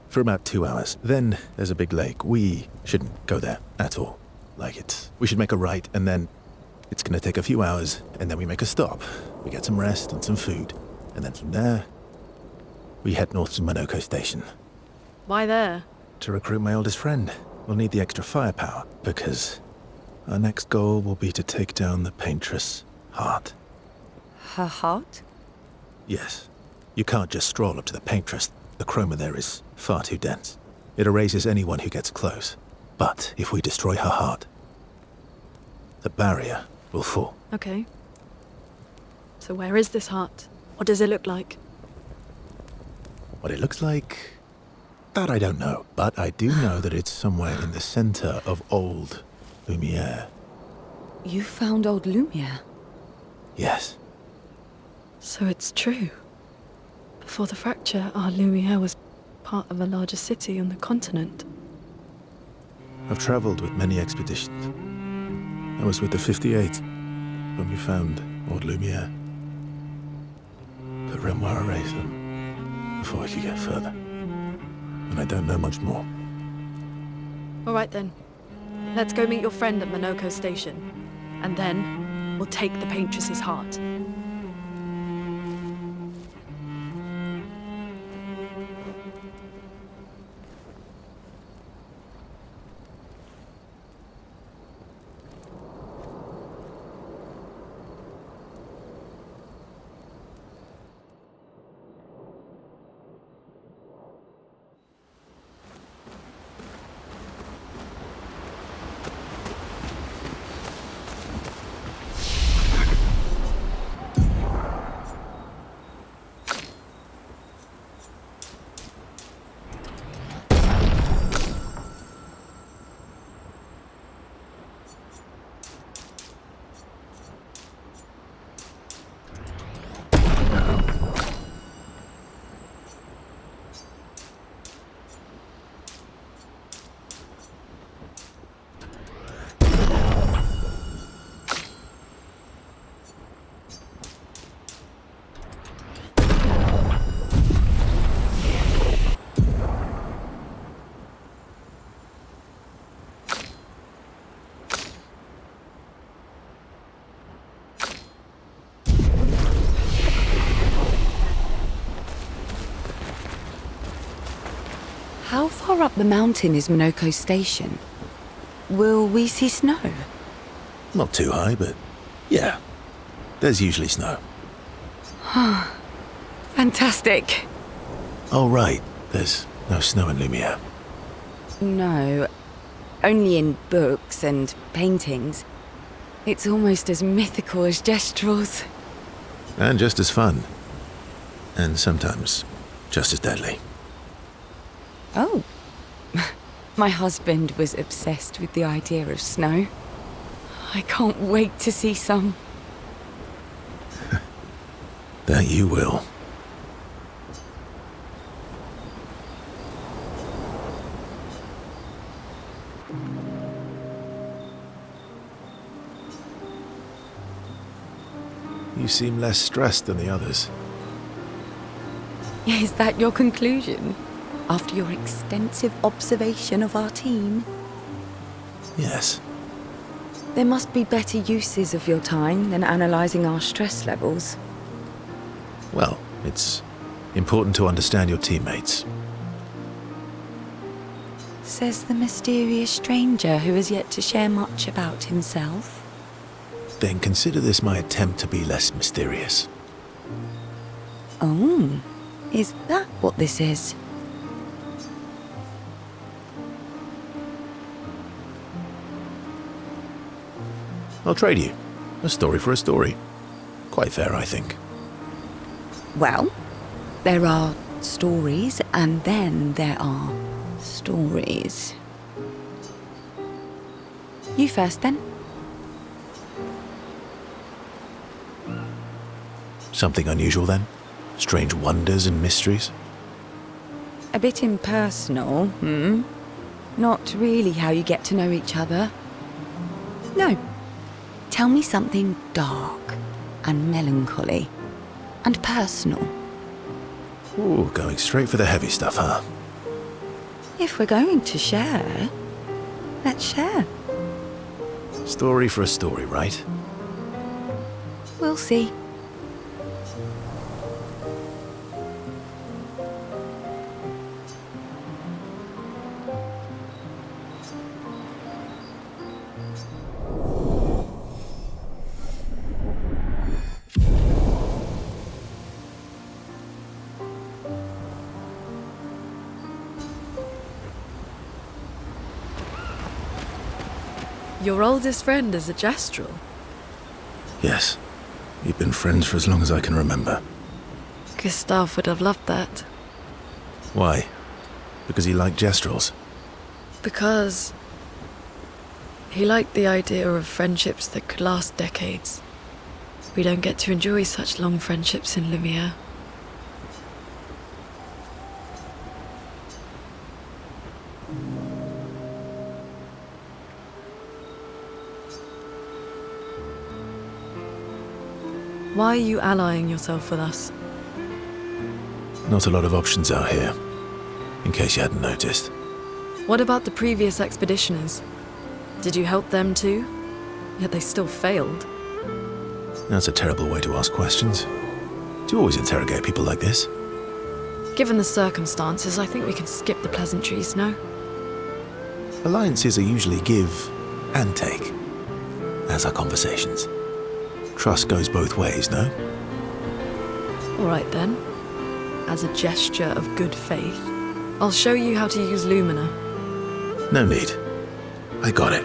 for about 2 hours. Then there's a big lake. We shouldn't go there at all. We should make a right, and then it's gonna take a few hours, and then we make a stop. We get some rest and some food, and then from there, we head north to Monoko Station. Why there? To recruit my oldest friend. We'll need the extra firepower, because our next goal will be to take down the paintress' heart. Her heart? Yes. You can't just stroll up to the paintress. The chroma there is far too dense. It erases anyone who gets close. But if we destroy her heart, the barrier will fall. Okay. So where is this heart? What does it look like? What it looks like, that I don't know. But I do know that it's somewhere in the center of old Lumiere. You found old Lumiere? Yes. So it's true. Before the fracture, our Lumiere was part of a larger city on the continent. I've traveled with many expeditions. I was with the 58th when we found old Lumiere. But Renoir erased them before we could get further. And I don't know much more. All right then. Let's go meet your friend at Monoko Station. And then we'll take the paintress's heart. How far up the mountain is Monoko Station? Will we see snow? Not too high, but yeah. There's usually snow. Fantastic. Oh, right. There's no snow in Lumiere. No, only in books and paintings. It's almost as mythical as Gestrels. And just as fun. And sometimes just as deadly. Oh. My husband was obsessed with the idea of snow. I can't wait to see some. That you will. You seem less stressed than the others. Is that your conclusion? After your extensive observation of our team? Yes. There must be better uses of your time than analysing our stress levels. Well, it's important to understand your teammates. Says the mysterious stranger who has yet to share much about himself. Then consider this my attempt to be less mysterious. Oh, is that what this is? I'll trade you. A story for a story. Quite fair, I think. Well, there are stories and then there are stories. You first then. Something unusual then? Strange wonders and mysteries? A bit impersonal, Not really how you get to know each other. No. Tell me something dark and melancholy and personal. Ooh, going straight for the heavy stuff, huh? If we're going to share, let's share. Story for a story, right? We'll see. Your oldest friend is a gestural. Yes. We've been friends for as long as I can remember. Gustav would have loved that. Why? Because he liked gestrels? Because he liked the idea of friendships that could last decades. We don't get to enjoy such long friendships in Lumiere. Why are you allying yourself with us? Not a lot of options out here, in case you hadn't noticed. What about the previous expeditioners? Did you help them too? Yet they still failed. That's a terrible way to ask questions. Do you always interrogate people like this? Given the circumstances, I think we can skip the pleasantries, no? Alliances are usually give and take, as are conversations. Trust goes both ways, no? All right then. As a gesture of good faith, I'll show you how to use Lumina. No need. I got it.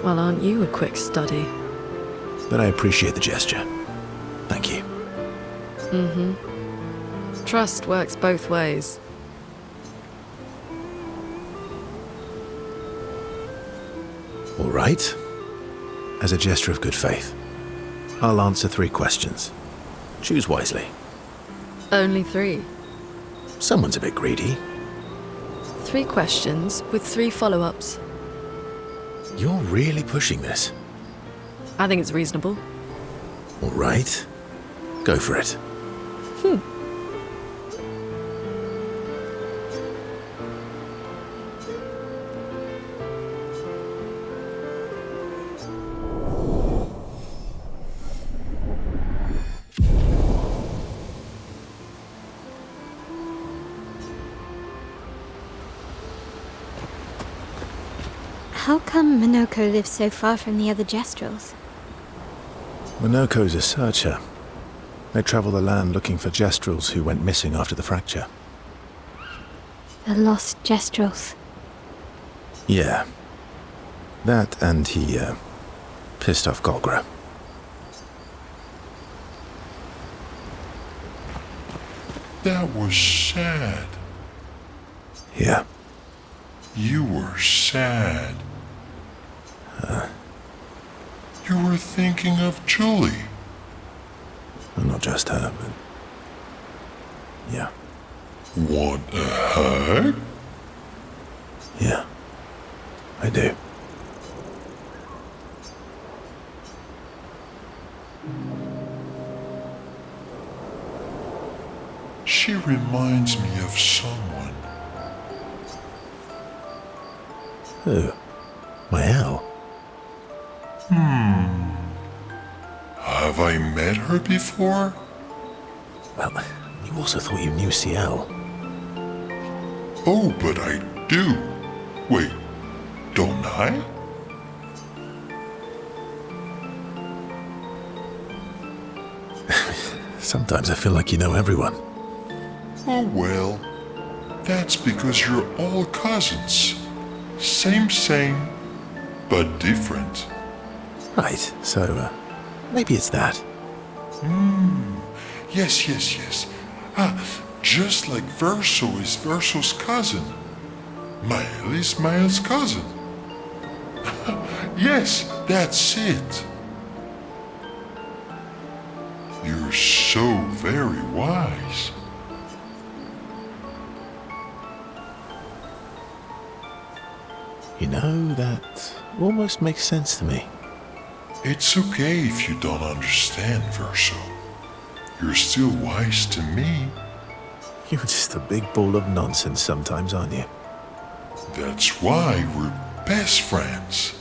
Well, aren't you a quick study? But I appreciate the gesture. Thank you. Trust works both ways. All right. As a gesture of good faith, I'll answer 3 questions. Choose wisely. Only 3. Someone's a bit greedy. 3 questions with 3 follow-ups. You're really pushing this. I think it's reasonable. All right. Go for it. How come Minoko lives so far from the other Gestrels? Minoko's a searcher. They travel the land looking for gestrels who went missing after the fracture. The lost Gestrels. Yeah. That and he, pissed off Golgra. That was sad. Yeah. You were sad. You were thinking of Julie. Well, not just her, but... yeah. Want a hug? Yeah. I do. She reminds me of someone. Who? My owl? Have I met her before? Well, you also thought you knew CL. Oh, but I do. Wait, don't I? Sometimes I feel like you know everyone. Oh well, that's because you're all cousins. Same, but different. Right, so, maybe it's that. Yes. Just like Verso is Verso's cousin. Mael is Mael's cousin. Yes, that's it. You're so very wise. You know, that almost makes sense to me. It's okay if you don't understand, Verso. You're still wise to me. You're just a big ball of nonsense sometimes, aren't you? That's why we're best friends.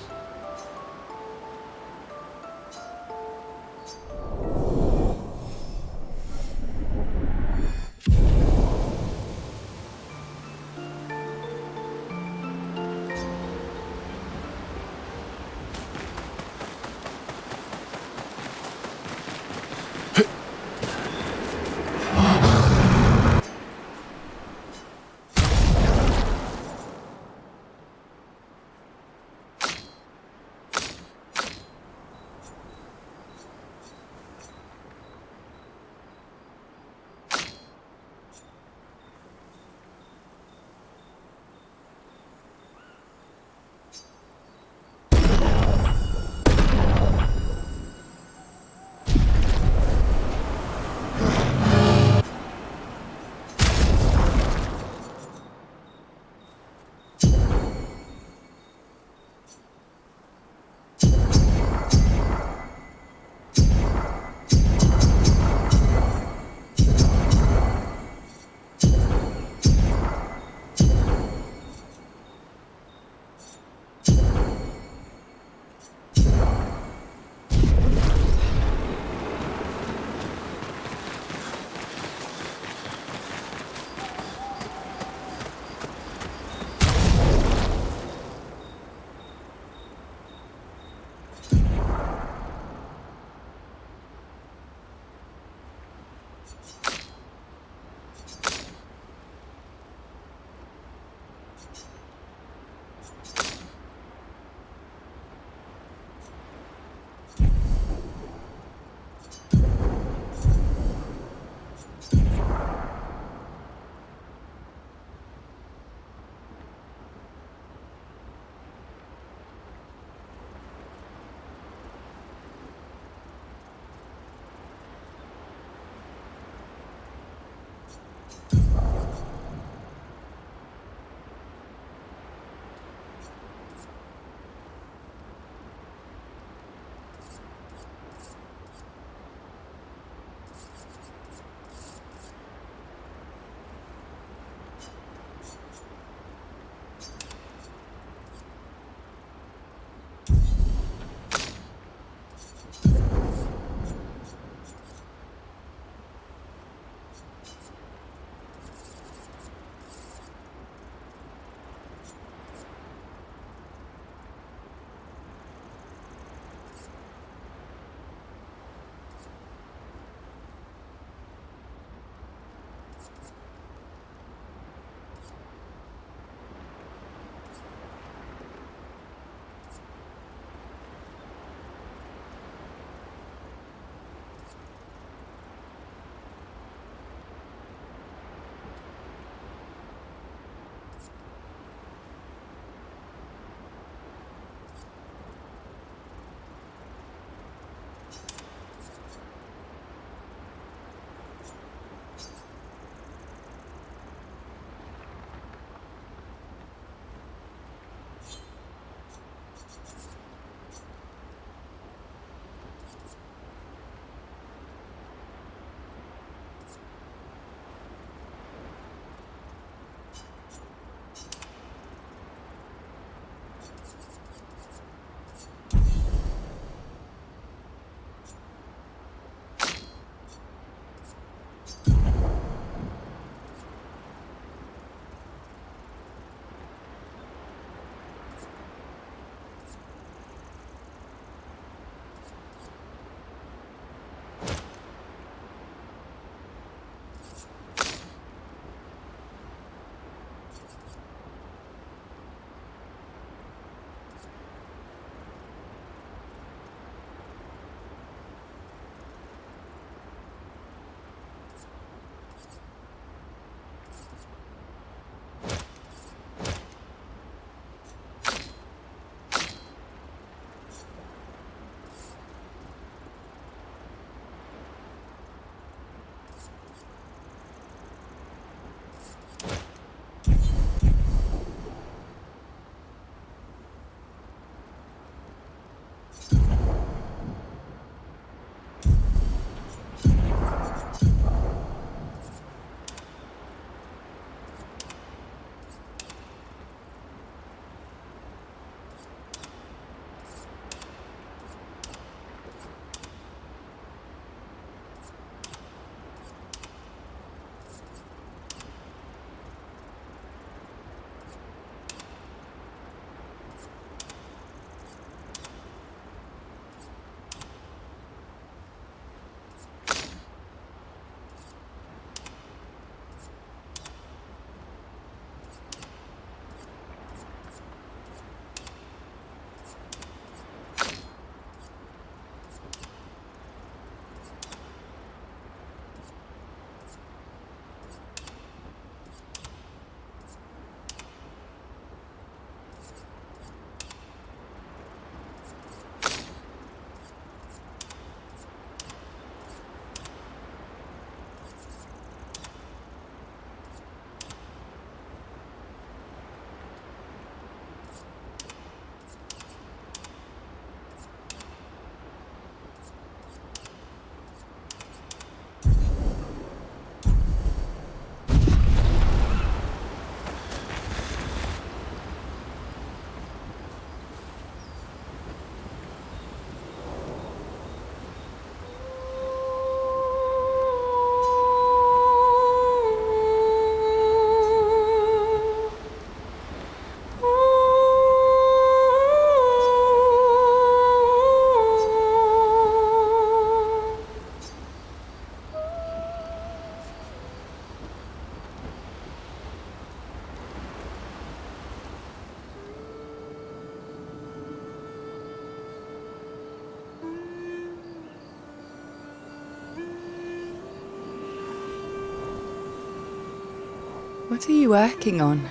What are you working on?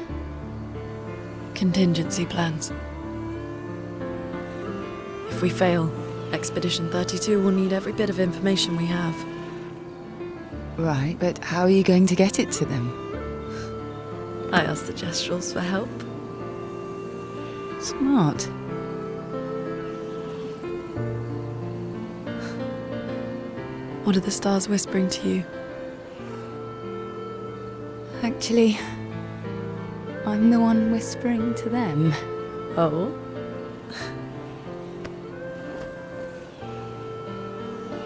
Contingency plans. If we fail, Expedition 32 will need every bit of information we have. Right, but how are you going to get it to them? I asked the Gestrels for help. Smart. What are the stars whispering to you? Actually, I'm the one whispering to them. Oh?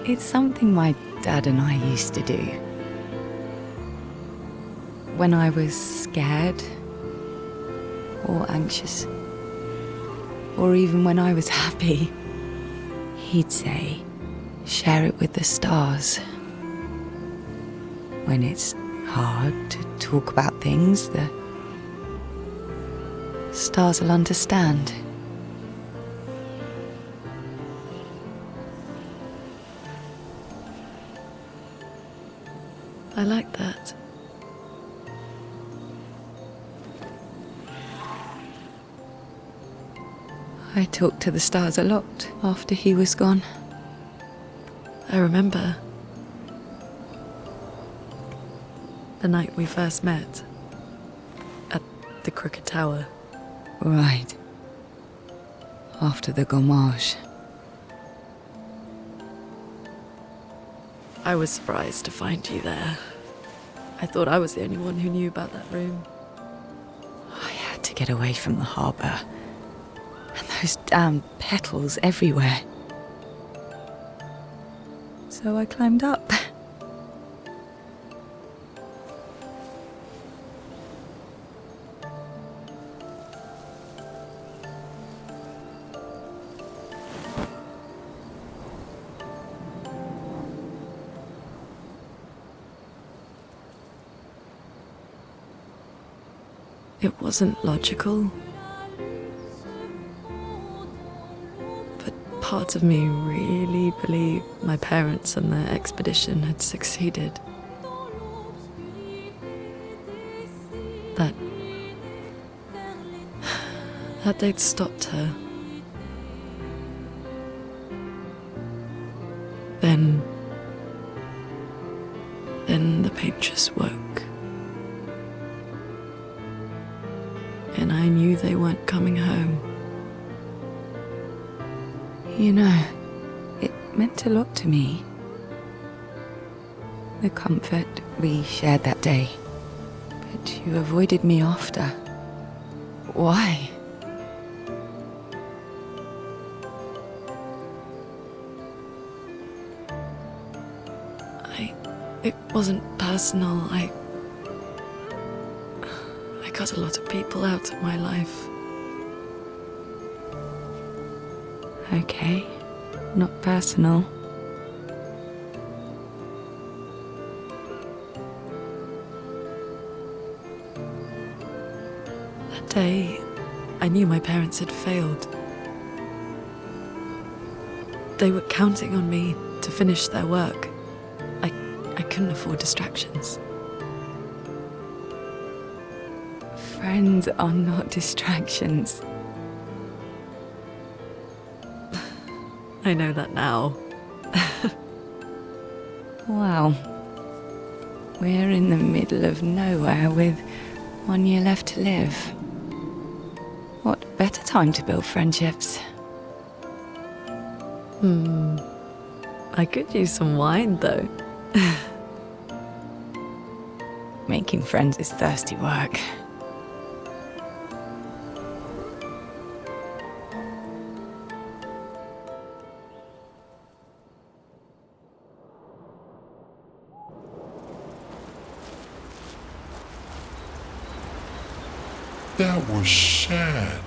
It's something my dad and I used to do. When I was scared, or anxious, or even when I was happy, he'd say, share it with the stars. When it's hard to talk about things, the stars will understand. I like that. I talked to the stars a lot after he was gone. I remember the night we first met at the Crooked Tower. Right. After the gommage. I was surprised to find you there. I thought I was the only one who knew about that room. I had to get away from the harbour. And those damn petals everywhere. So I climbed up. It wasn't logical. But parts of me really believed my parents and their expedition had succeeded. That they'd stopped her. Then the paint just woke. And I knew they weren't coming home. You know, it meant a lot to me. The comfort we shared that day. But you avoided me after. Why? It wasn't personal. I cut a lot of people out of my life. Okay, not personal. That day, I knew my parents had failed. They were counting on me to finish their work. I couldn't afford distractions. Friends are not distractions. I know that now. Wow. We're in the middle of nowhere with 1 year left to live. What better time to build friendships? I could use some wine, though. Making friends is thirsty work. That was sad.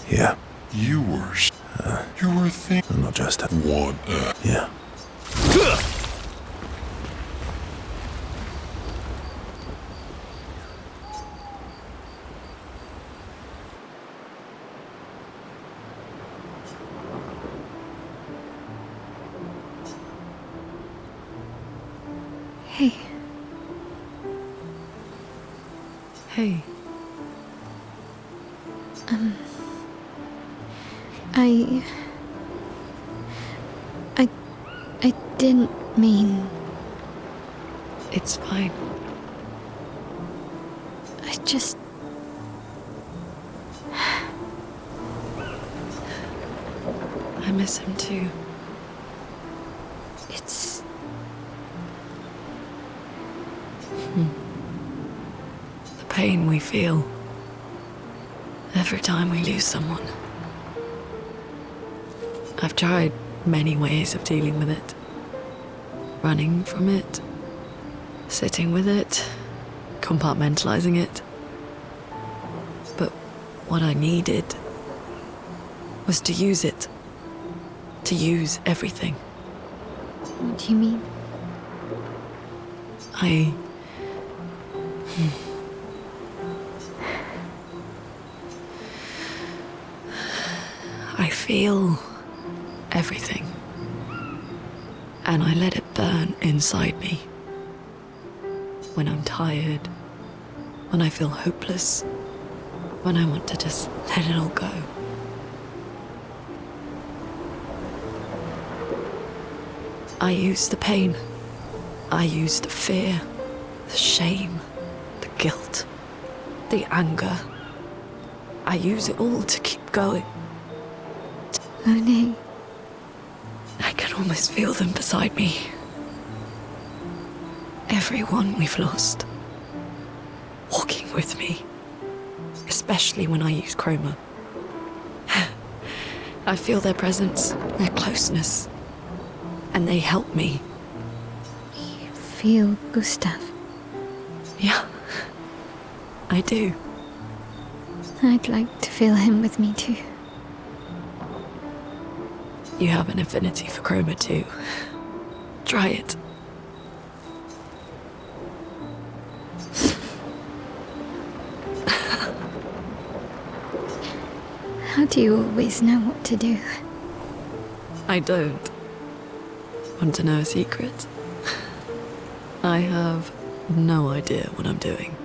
Yeah, You were thinking I'm not just a... one. Yeah. Hey. Hey. I didn't mean... It's fine. I just... I miss him too. It's... The pain we feel every time we lose someone. I've tried many ways of dealing with it. Running from it, sitting with it, compartmentalizing it. But what I needed was to use it. To use everything. What do you mean? I feel everything. And I let it burn inside me. When I'm tired, when I feel hopeless, when I want to just let it all go. I use the pain. I use the fear, the shame, the guilt, the anger. I use it all to keep going. Oh no. I can almost feel them beside me. Everyone we've lost. Walking with me. Especially when I use chroma. I feel their presence, their closeness. And they help me. You feel Gustav? Yeah, I do. I'd like to feel him with me too. You have an affinity for chroma too. Try it. How do you always know what to do? I don't. Want to know a secret? I have no idea what I'm doing.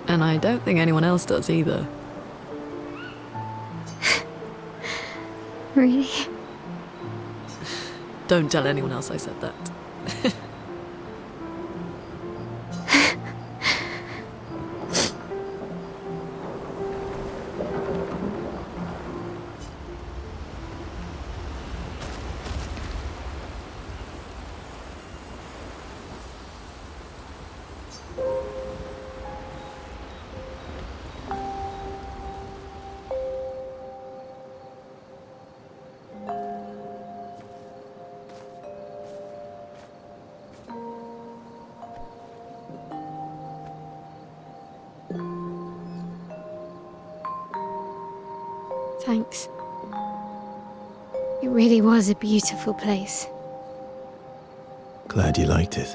And I don't think anyone else does either. Really? Don't tell anyone else I said that. Thanks. It really was a beautiful place. Glad you liked it.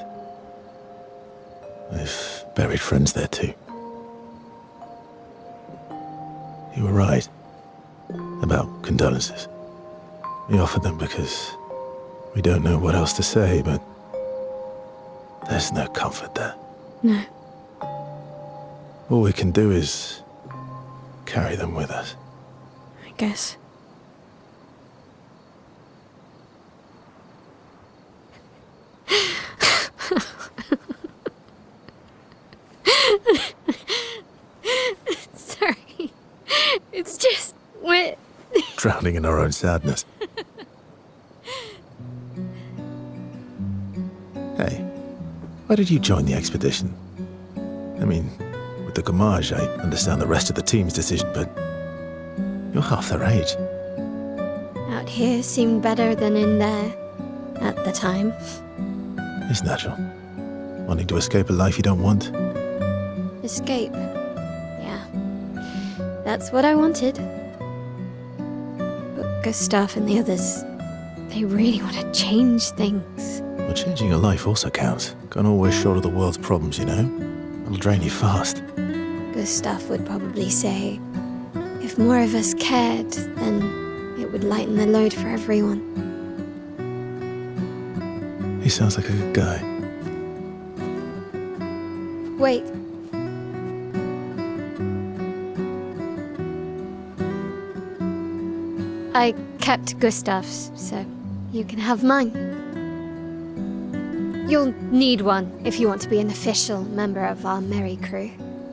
I've buried friends there too. You were right about condolences. We offered them because we don't know what else to say, but there's no comfort there. No. All we can do is carry them with us. I guess. Sorry. It's just wet. Drowning in our own sadness. Hey, why did you join the expedition? I mean, with the Gamage, I understand the rest of the team's decision, but you're half their age. Out here seemed better than in there at the time. It's natural. Wanting to escape a life you don't want. Escape. Yeah. That's what I wanted. But Gustav and the others, they really want to change things. Well, changing your life also counts. Can't always shoulder the world's problems, you know? It'll drain you fast. Gustav would probably say, if more of us cared, then it would lighten the load for everyone. He sounds like a good guy. Wait. I kept Gustav's, so you can have mine. You'll need one if you want to be an official member of our merry crew.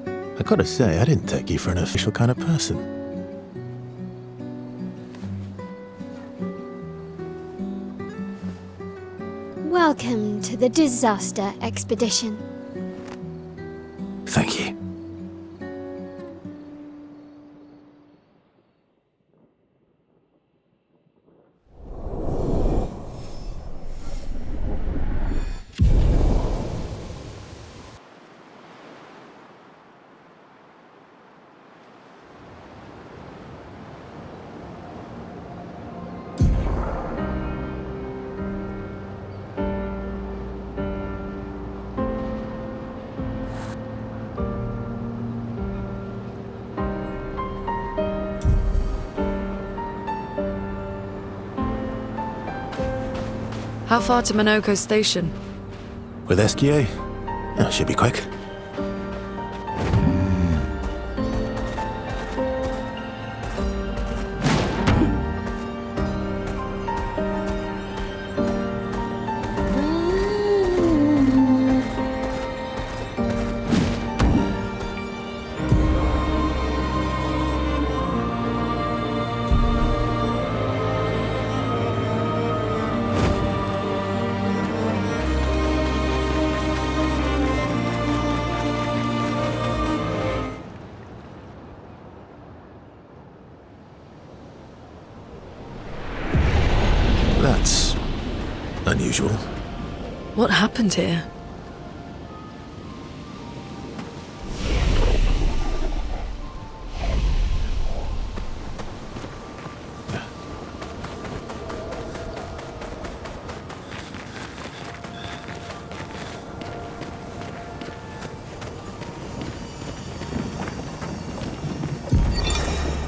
I gotta say, I didn't take you for an official kind of person. Welcome to the disaster expedition. Thank you. How far to Minoko Station? With SGA? Oh, should be quick. That's unusual. What happened here?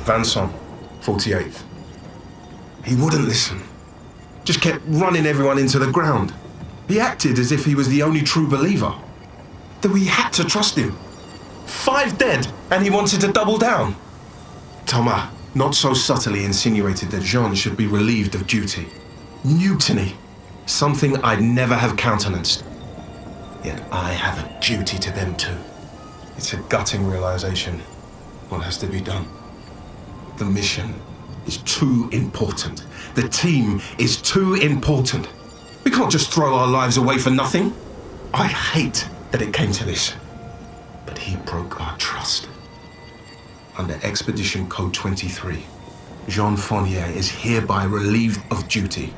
Vanson, 48th. He wouldn't listen. Just kept running everyone into the ground. He acted as if he was the only true believer. That we had to trust him. 5 dead, and he wanted to double down. Thomas, not so subtly insinuated that Jean should be relieved of duty. Mutiny. Something I'd never have countenanced. Yet I have a duty to them too. It's a gutting realization. What has to be done? The mission is too important. The team is too important. We can't just throw our lives away for nothing. I hate that it came to this. But he broke our trust. Under Expedition Code 23, Jean Fournier is hereby relieved of duty.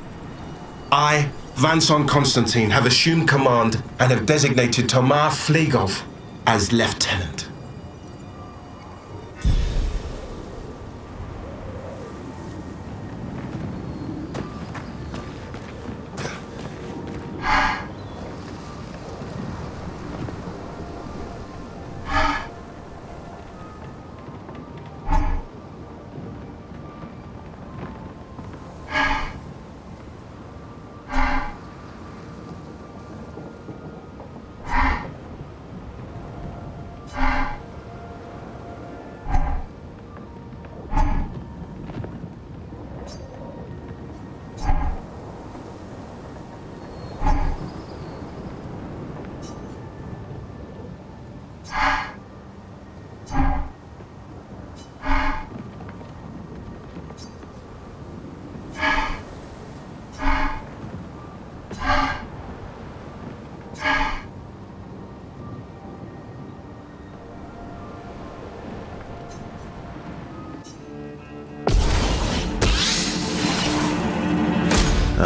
I, Vanson Constantine, have assumed command and have designated Thomas Flegov as lieutenant.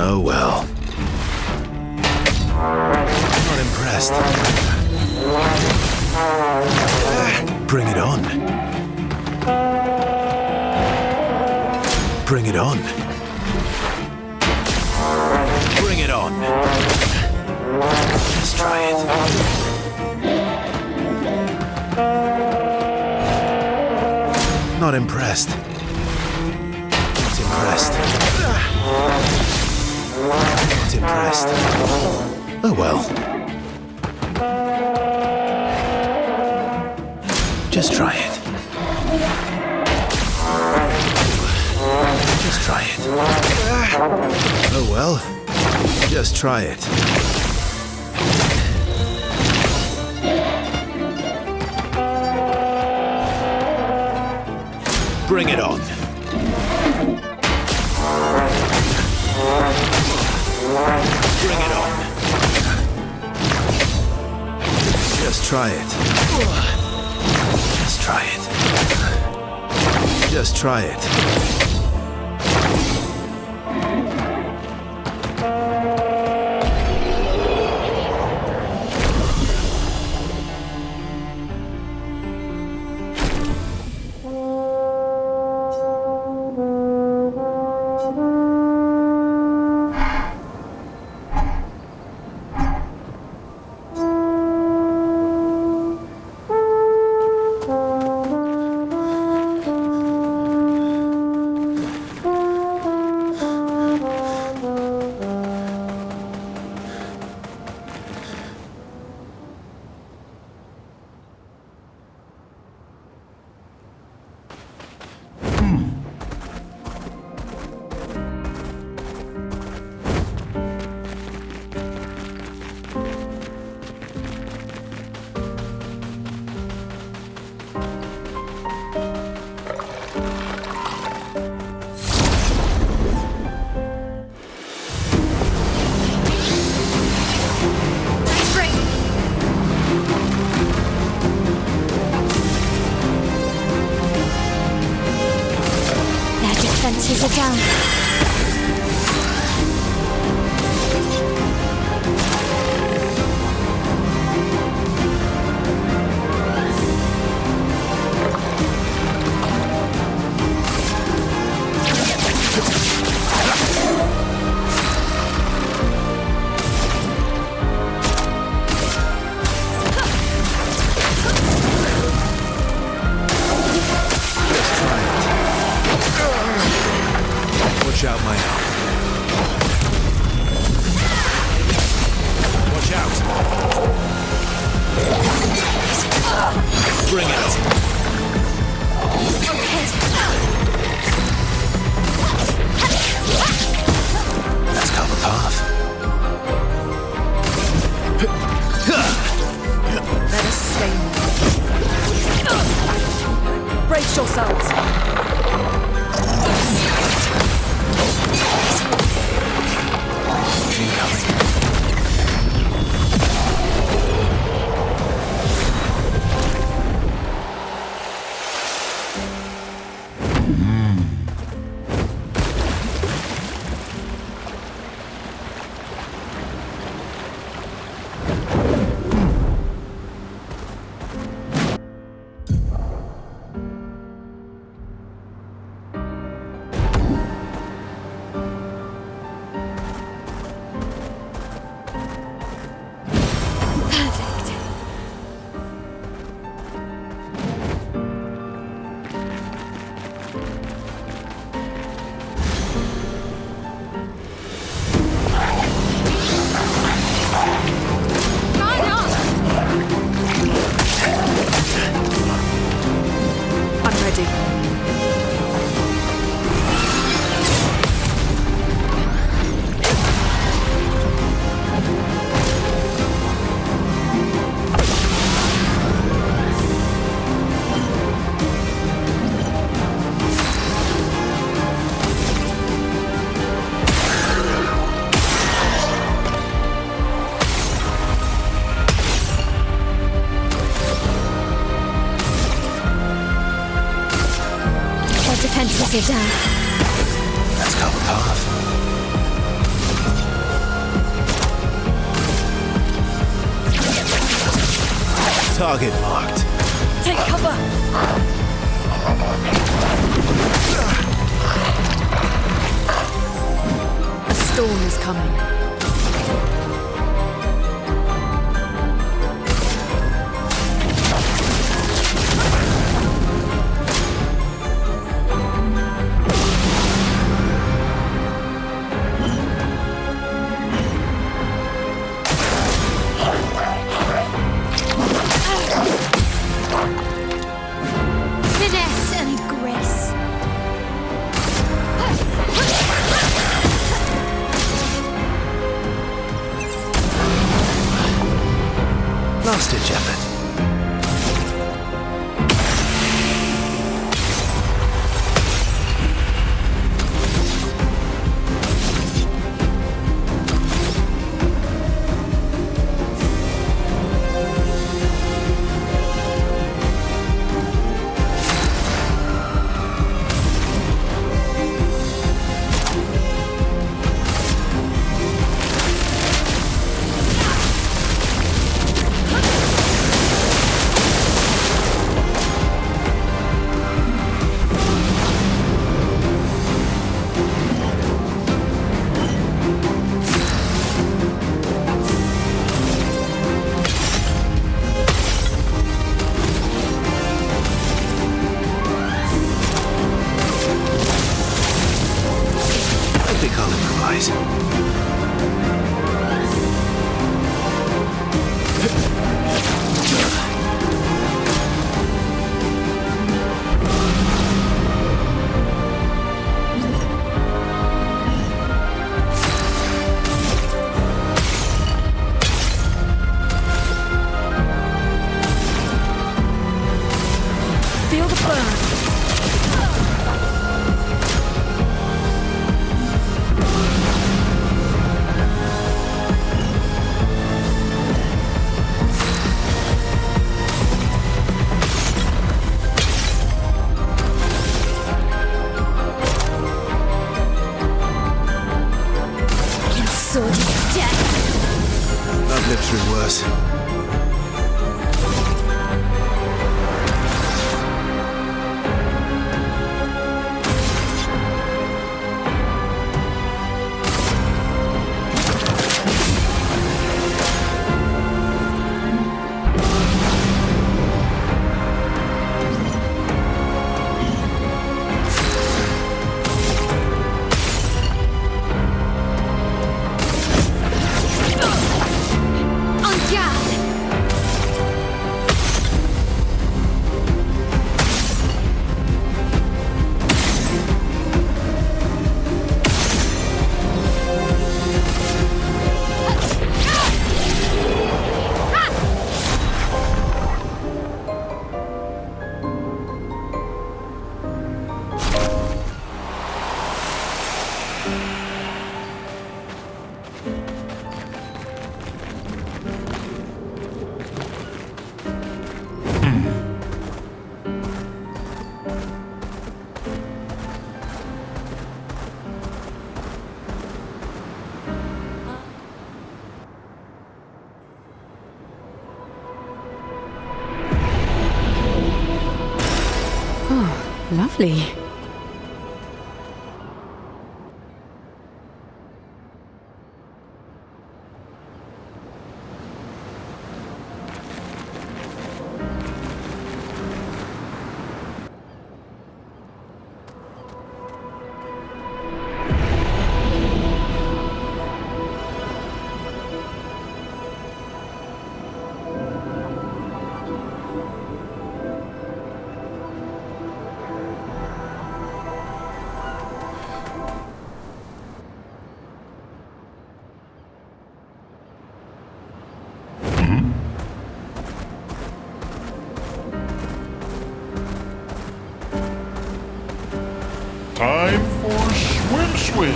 Oh well. Not impressed. Bring it on. Bring it on. Bring it on. Let's try it. Not impressed. Not impressed. Not impressed. Oh well. Just try it. Just try it. Oh well. Just try it. Bring it on. Bring it on. Just try it. Just try it. Just try it. Defenses are down. Watch out, my arm. Watch out. Bring it on. Let's cover path. Let us slay them. Brace yourselves. Incoming. Defenses are down. Let's cover path. Target marked. Take cover. A storm is coming. Finesse and grace. Feel the burn. Sword is death. I've lived through worse. Lovely. Time for swim.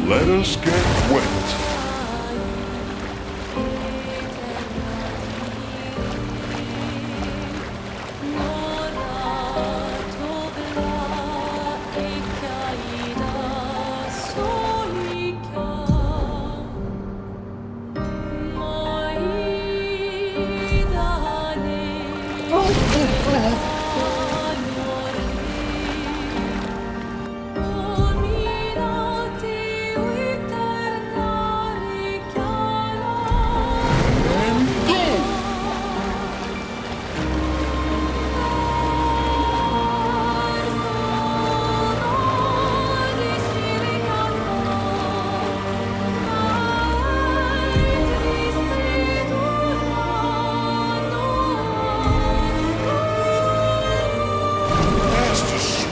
Let us get wet.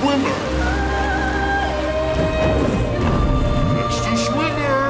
swimmer. Next to swimmer.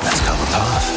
Let's cover path.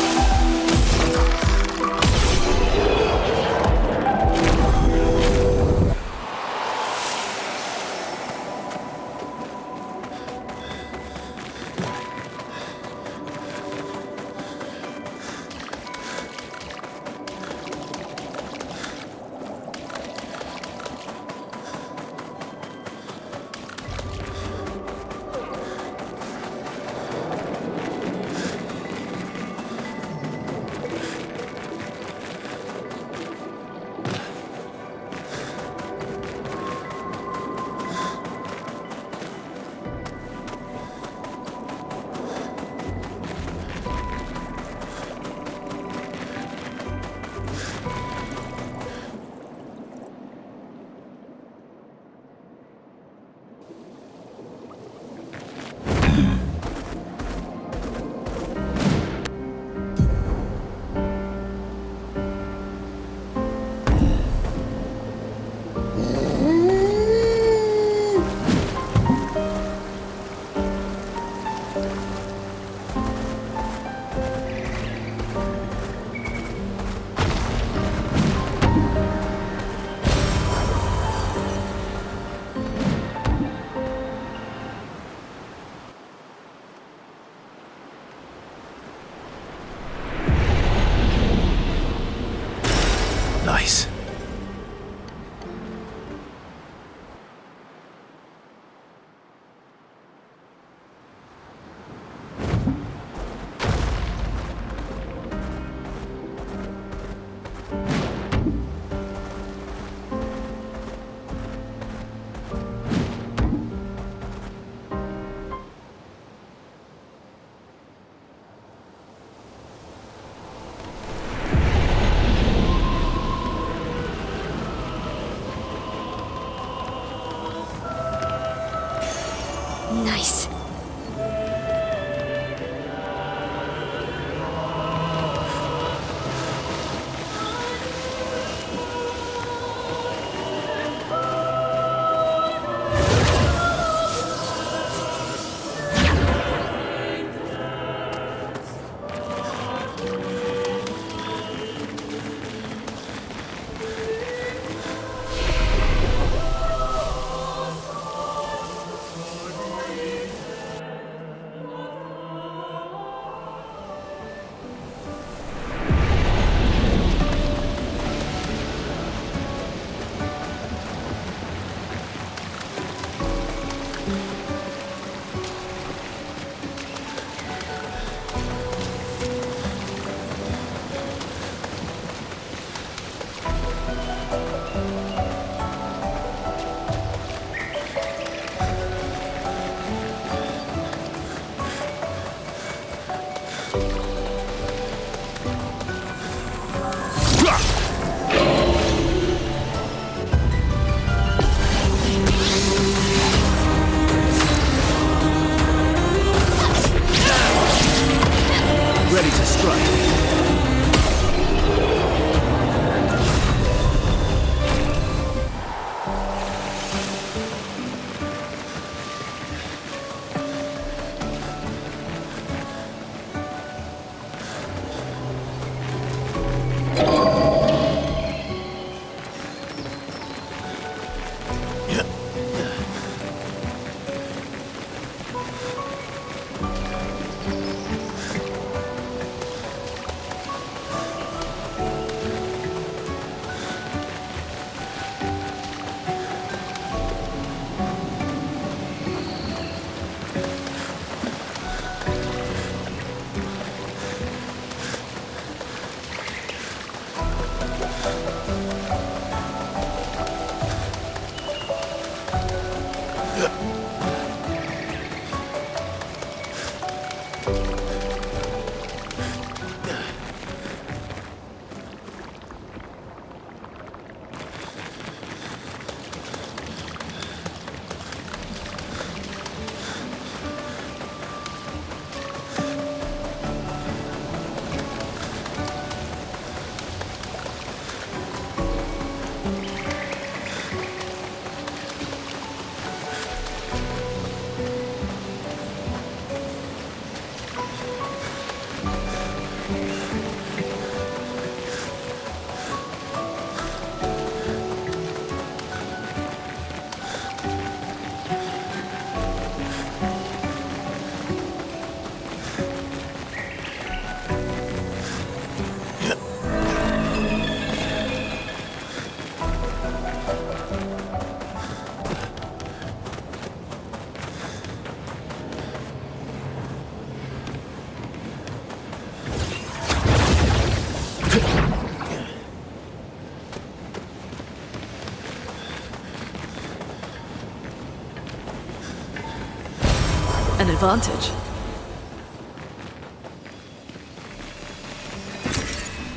an advantage.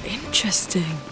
Interesting.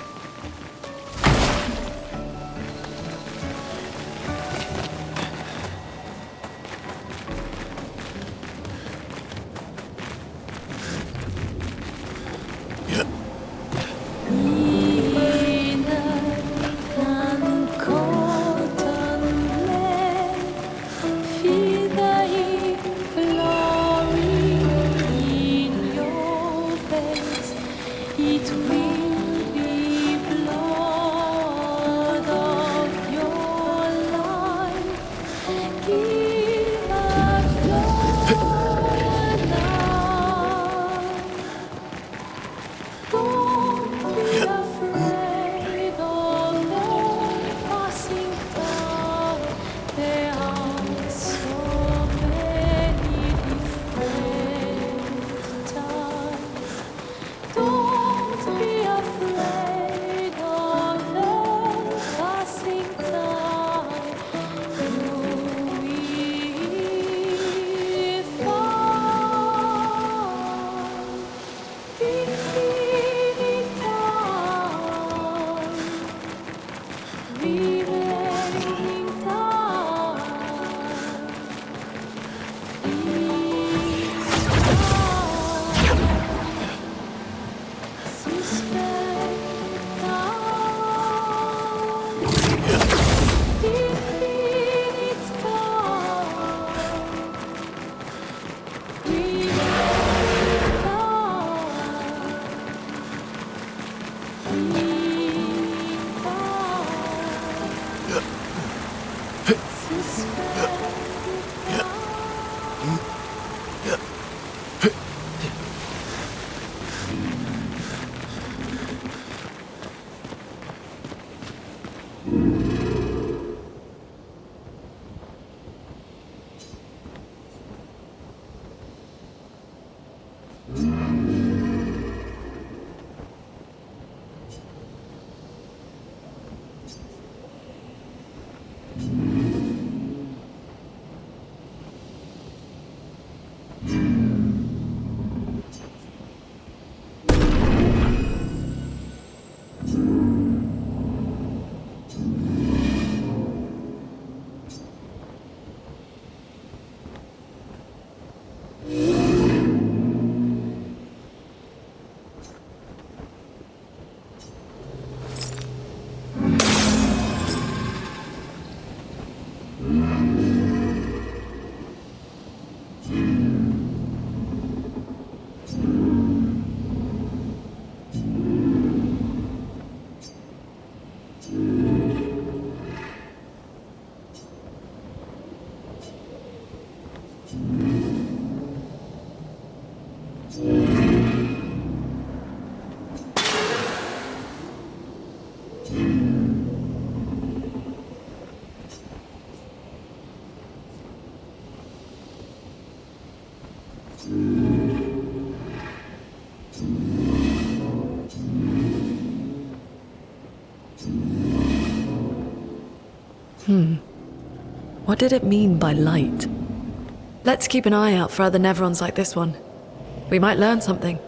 What did it mean by light? Let's keep an eye out for other Nevrons like this one. We might learn something.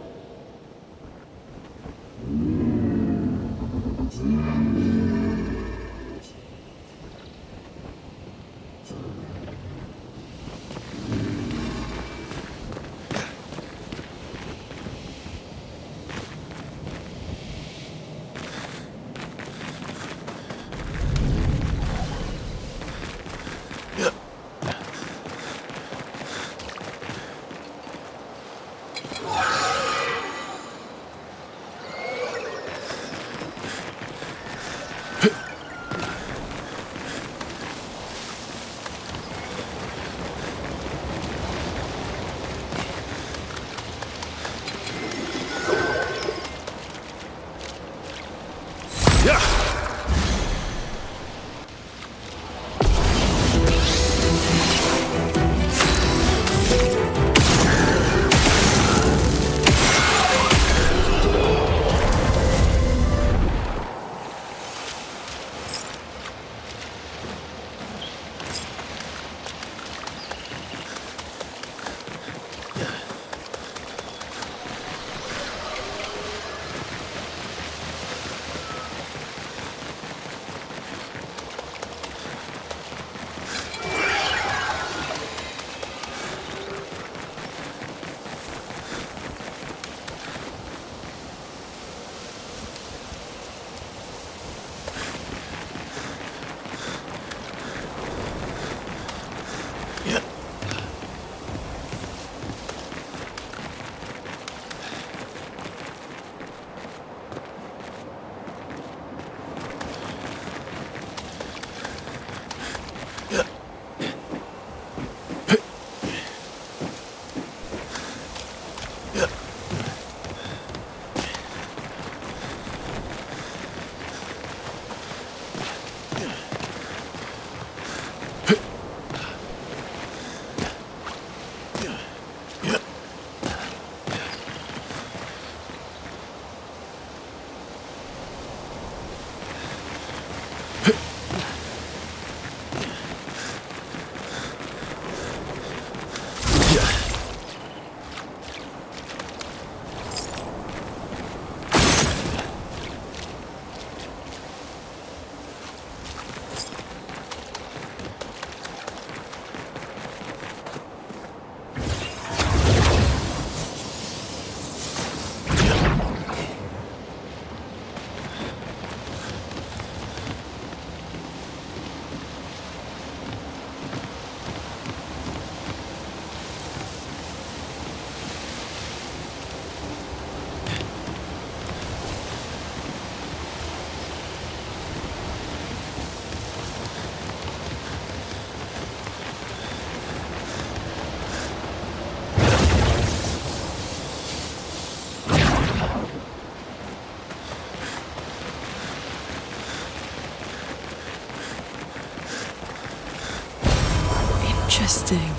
Interesting.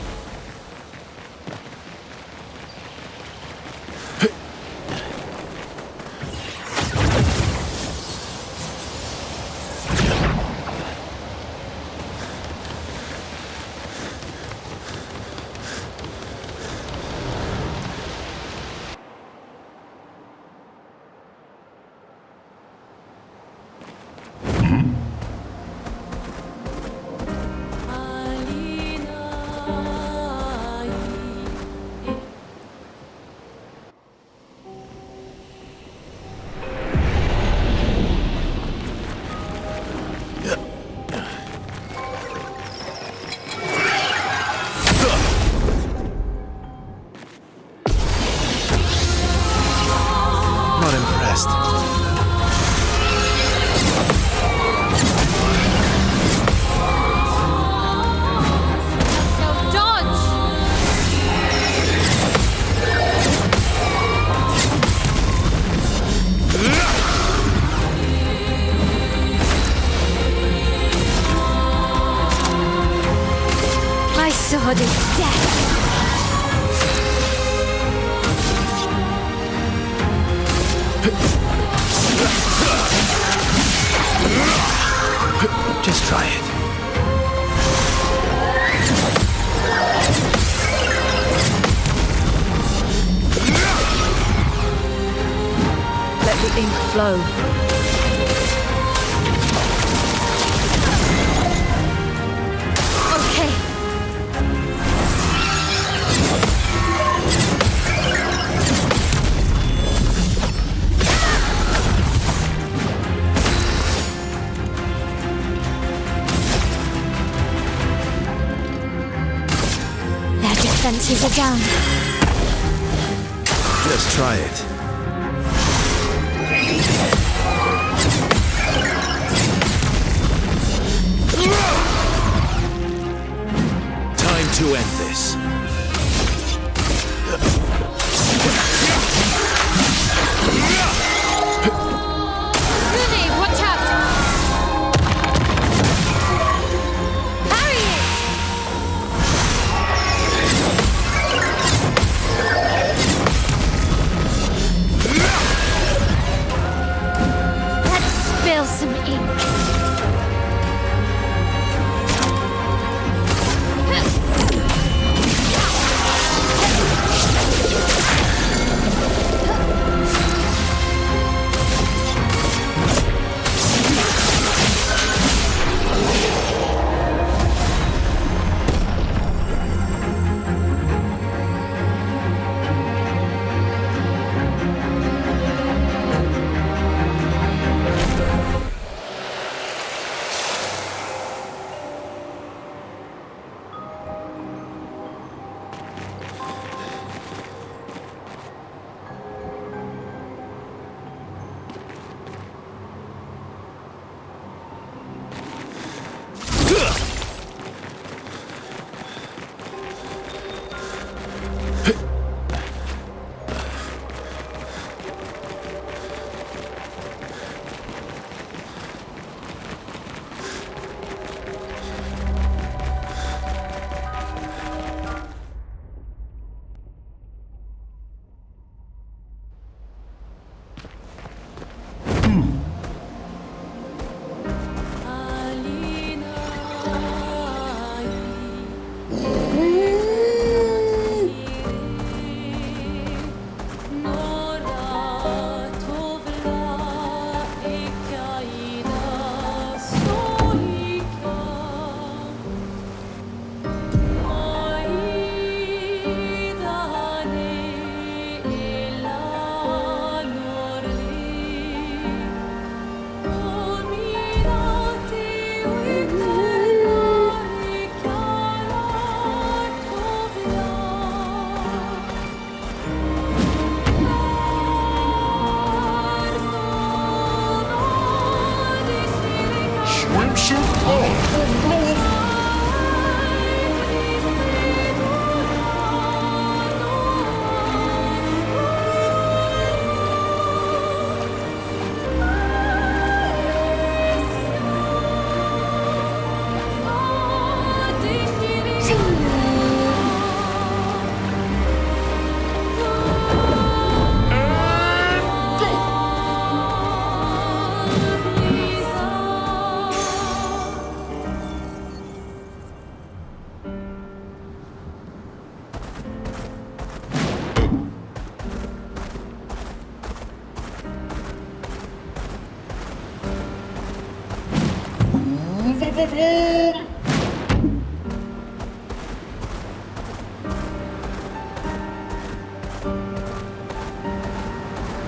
Not impressed. So dodge! My sword is death. Just try it. Let the ink flow. Okay. Their defenses are down. Just try it. Time to end this. Rooney, watch out! Parry it! Let's spill some ink.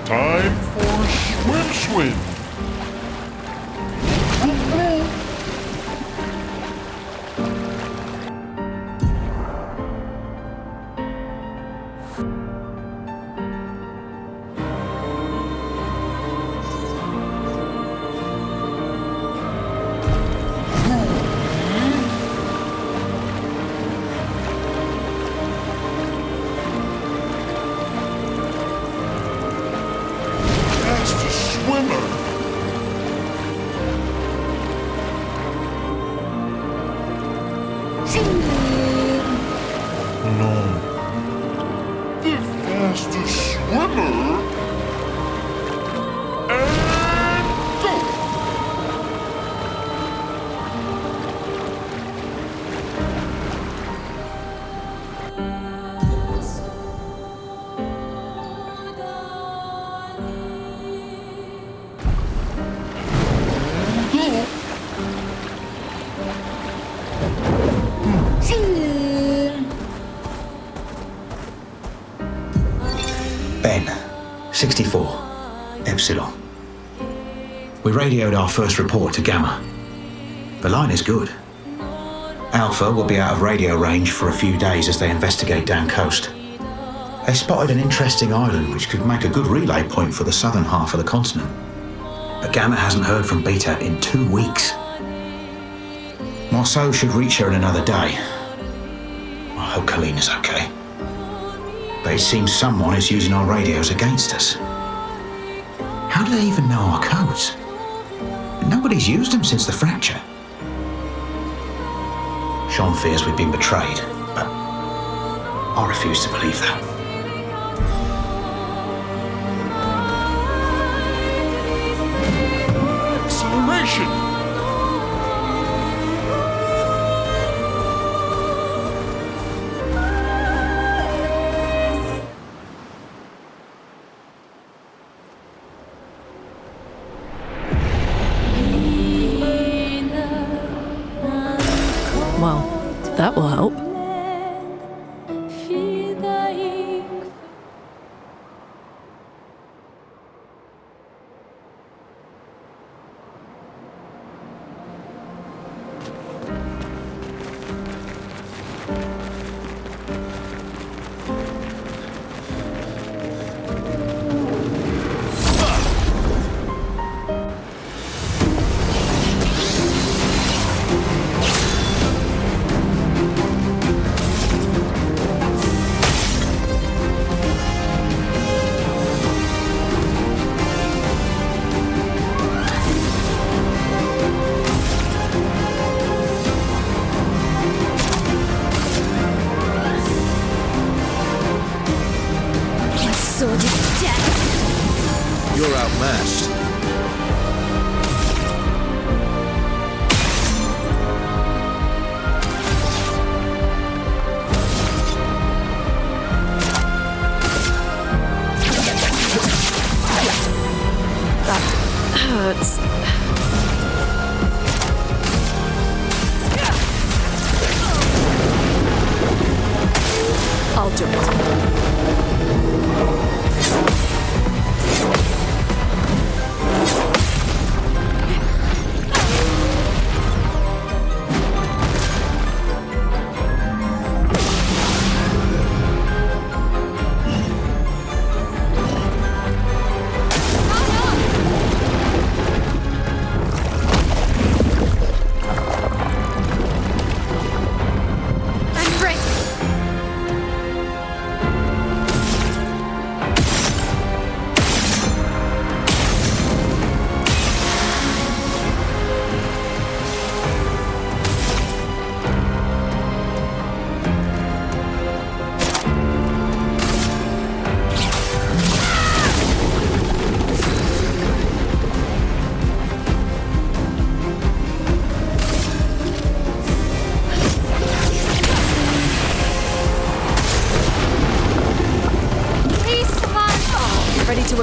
Time for swim. Ben, 64, Epsilon. We radioed our first report to Gamma. The line is good. Alpha will be out of radio range for a few days as they investigate down coast. They spotted an interesting island which could make a good relay point for the southern half of the continent. But Gamma hasn't heard from Beta in 2 weeks. Marceau should reach her in another day. I hope Colleen is okay. But it seems someone is using our radios against us. How do they even know our codes? Nobody's used them since the fracture. Sean fears we've been betrayed, but I refuse to believe that. Acceleration! Well, that will help.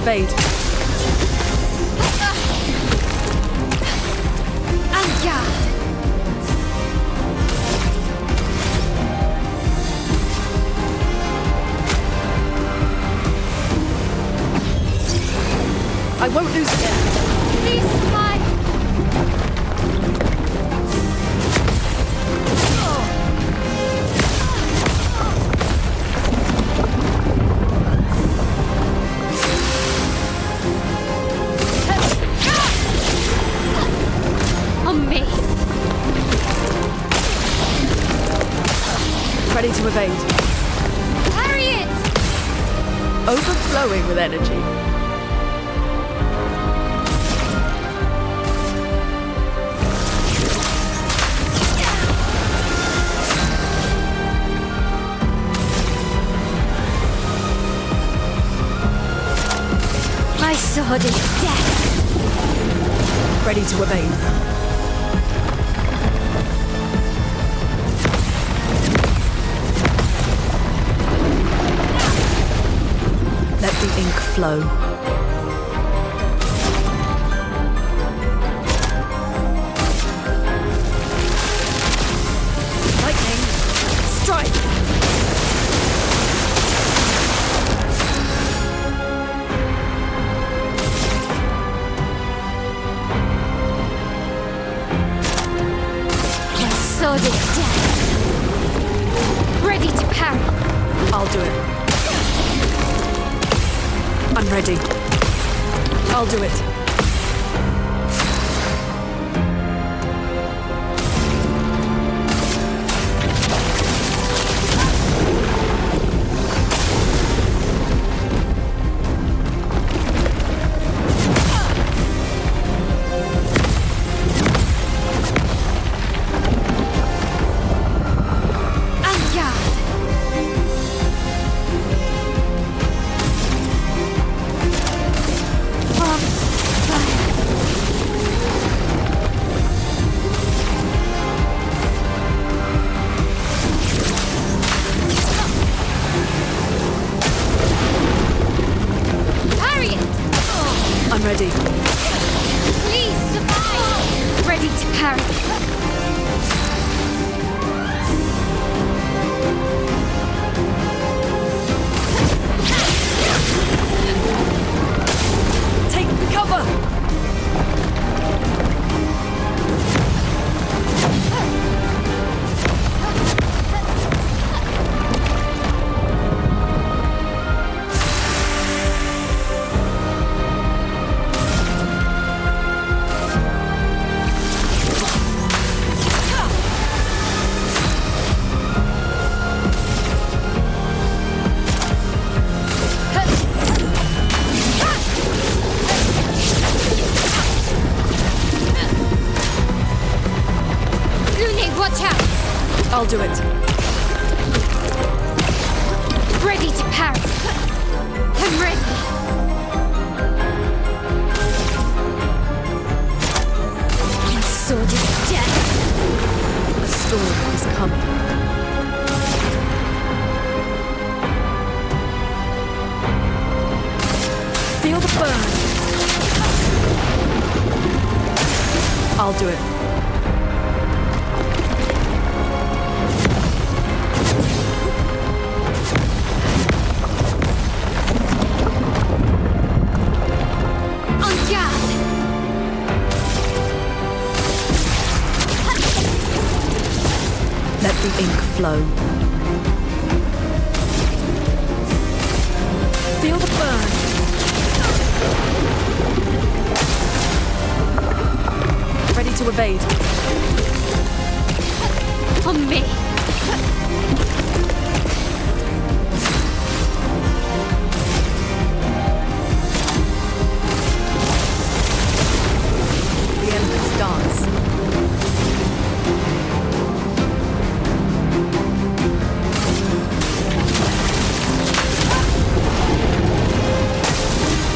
evade. En garde. I won't lose again. Please survive. On me. Ready to evade. Harry it! Overflowing with energy. My sword is death. Ready to evade. Let the ink flow. Lightning, strike! My sword is death. Ready to parry. I'll do it. I'm ready. I'll do it. I'm ready. Please survive. Ready to parry. Take cover! I'll do it. Ready to parry. I'm ready. My sword is death. A storm is coming. Feel the burn. I'll do it. Let the ink flow. Feel the burn. Ready to evade. On me. The endless dance.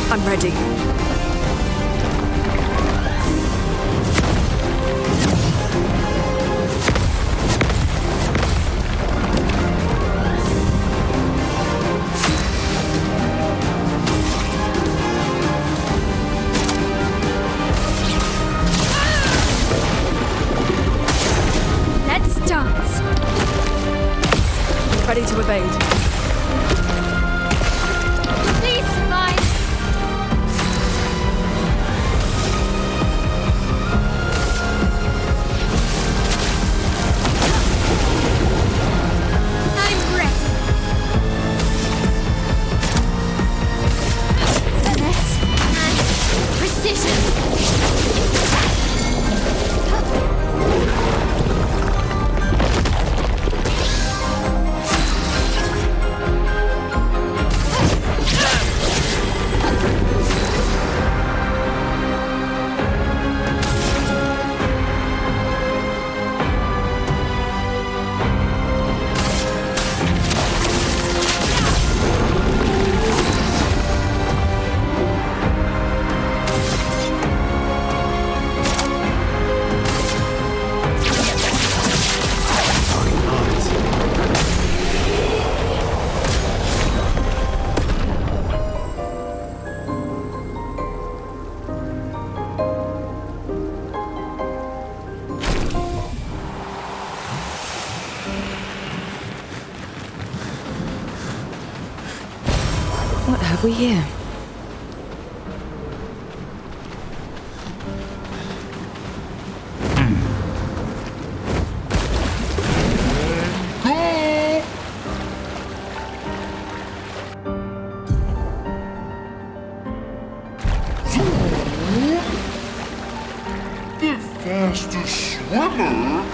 I'm ready. ready to evade. Please survive. I'm ready. Finesse and precision. What have we here? The fastest swimmer?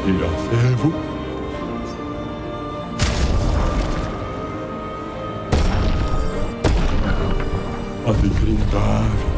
Grazie. A declinare.